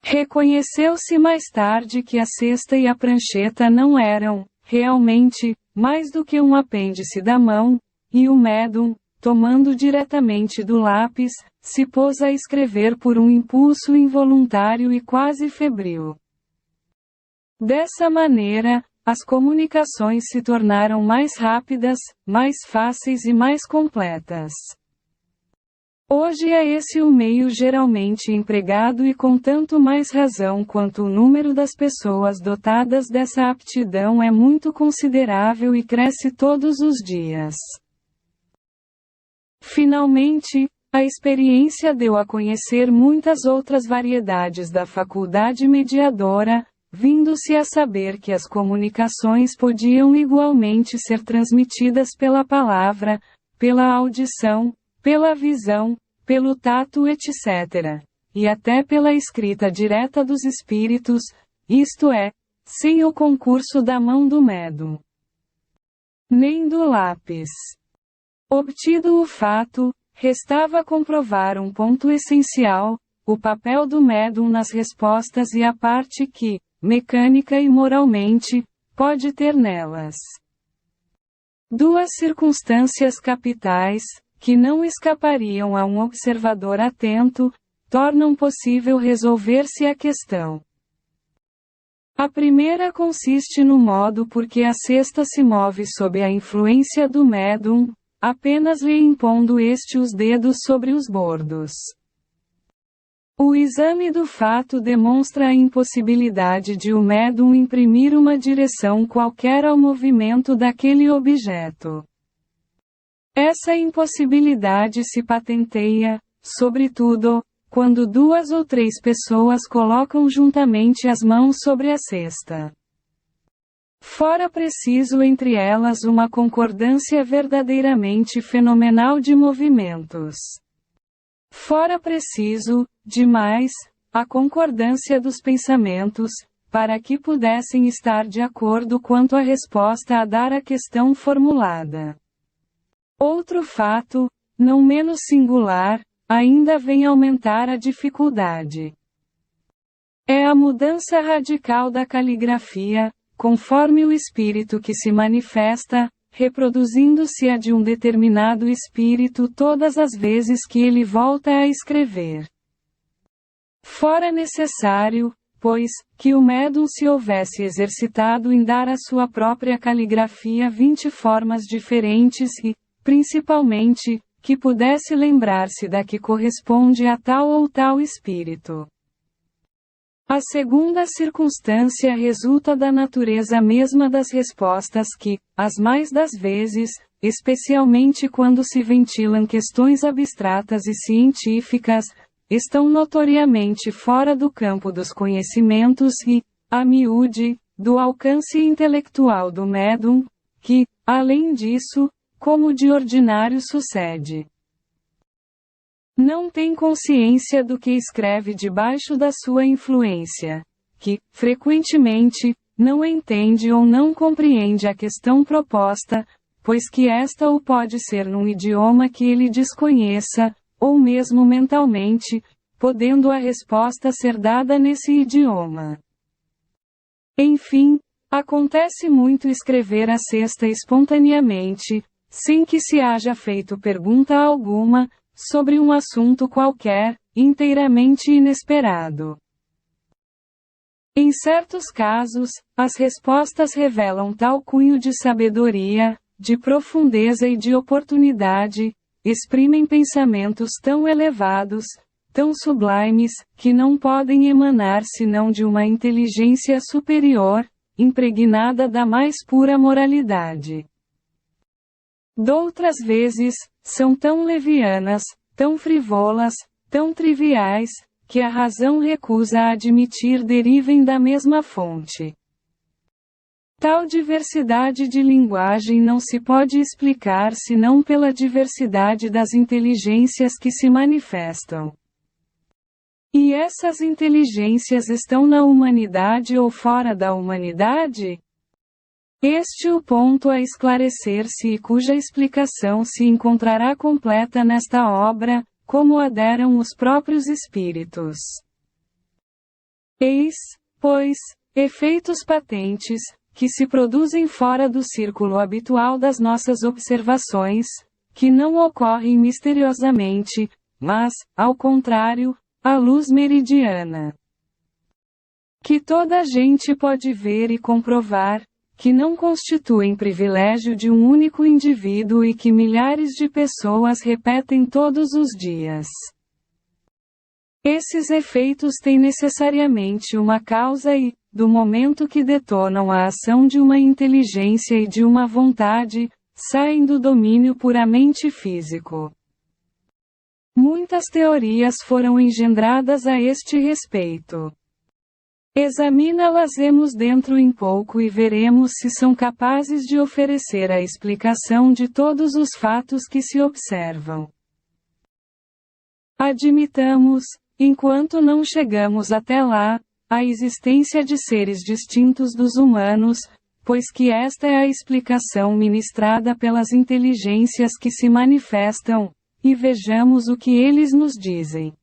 Reconheceu-se mais tarde que a cesta e a prancheta não eram, realmente, mais do que um apêndice da mão, e o médium, tomando diretamente do lápis, se pôs a escrever por um impulso involuntário e quase febril. Dessa maneira, as comunicações se tornaram mais rápidas, mais fáceis e mais completas. Hoje é esse o meio geralmente empregado e com tanto mais razão quanto o número das pessoas dotadas dessa aptidão é muito considerável e cresce todos os dias. Finalmente, a experiência deu a conhecer muitas outras variedades da faculdade mediadora, vindo-se a saber que as comunicações podiam igualmente ser transmitidas pela palavra, pela audição, pela visão, pelo tato, etc. E até pela escrita direta dos espíritos, isto é, sem o concurso da mão do médium, nem do lápis. Obtido o fato, restava comprovar um ponto essencial, o papel do médium nas respostas e a parte que, mecânica e moralmente, pode ter nelas. Duas circunstâncias capitais, que não escapariam a um observador atento, tornam possível resolver-se a questão. A primeira consiste no modo por que a cesta se move sob a influência do médium, apenas lhe impondo este os dedos sobre os bordos. O exame do fato demonstra a impossibilidade de o médium imprimir uma direção qualquer ao movimento daquele objeto. Essa impossibilidade se patenteia, sobretudo, quando duas ou três pessoas colocam juntamente as mãos sobre a cesta. Fora preciso entre elas uma concordância verdadeiramente fenomenal de movimentos. Fora preciso, demais, a concordância dos pensamentos, para que pudessem estar de acordo quanto à resposta a dar à questão formulada. Outro fato, não menos singular, ainda vem aumentar a dificuldade. É a mudança radical da caligrafia, conforme o espírito que se manifesta, reproduzindo-se a de um determinado espírito todas as vezes que ele volta a escrever. Fora necessário, pois, que o médium se houvesse exercitado em dar à sua própria caligrafia 20 formas diferentes e, principalmente, que pudesse lembrar-se da que corresponde a tal ou tal espírito. A segunda circunstância resulta da natureza mesma das respostas que, as mais das vezes, especialmente quando se ventilam questões abstratas e científicas, estão notoriamente fora do campo dos conhecimentos e, a miúde, do alcance intelectual do médium, que, além disso, como de ordinário sucede, não tem consciência do que escreve debaixo da sua influência, que, frequentemente, não entende ou não compreende a questão proposta, pois que esta ou pode ser num idioma que ele desconheça, ou mesmo mentalmente, podendo a resposta ser dada nesse idioma. Enfim, acontece muito escrever a cesta espontaneamente, sem que se haja feito pergunta alguma, sobre um assunto qualquer, inteiramente inesperado. Em certos casos, as respostas revelam tal cunho de sabedoria, de profundeza e de oportunidade, exprimem pensamentos tão elevados, tão sublimes, que não podem emanar senão de uma inteligência superior, impregnada da mais pura moralidade. Doutras vezes, são tão levianas, tão frivolas, tão triviais, que a razão recusa a admitir derivem da mesma fonte. Tal diversidade de linguagem não se pode explicar senão pela diversidade das inteligências que se manifestam. E essas inteligências estão na humanidade ou fora da humanidade? Este é o ponto a esclarecer-se e cuja explicação se encontrará completa nesta obra, como a deram os próprios espíritos. Eis, pois, efeitos patentes, que se produzem fora do círculo habitual das nossas observações, que não ocorrem misteriosamente, mas, ao contrário, à luz meridiana. Que toda a gente pode ver e comprovar, que não constituem privilégio de um único indivíduo e que milhares de pessoas repetem todos os dias. Esses efeitos têm necessariamente uma causa e, do momento que detonam a ação de uma inteligência e de uma vontade, saem do domínio puramente físico. Muitas teorias foram engendradas a este respeito. Examina-las-emos dentro em pouco e veremos se são capazes de oferecer a explicação de todos os fatos que se observam. Admitamos, enquanto não chegamos até lá, a existência de seres distintos dos humanos, pois que esta é a explicação ministrada pelas inteligências que se manifestam, e vejamos o que eles nos dizem.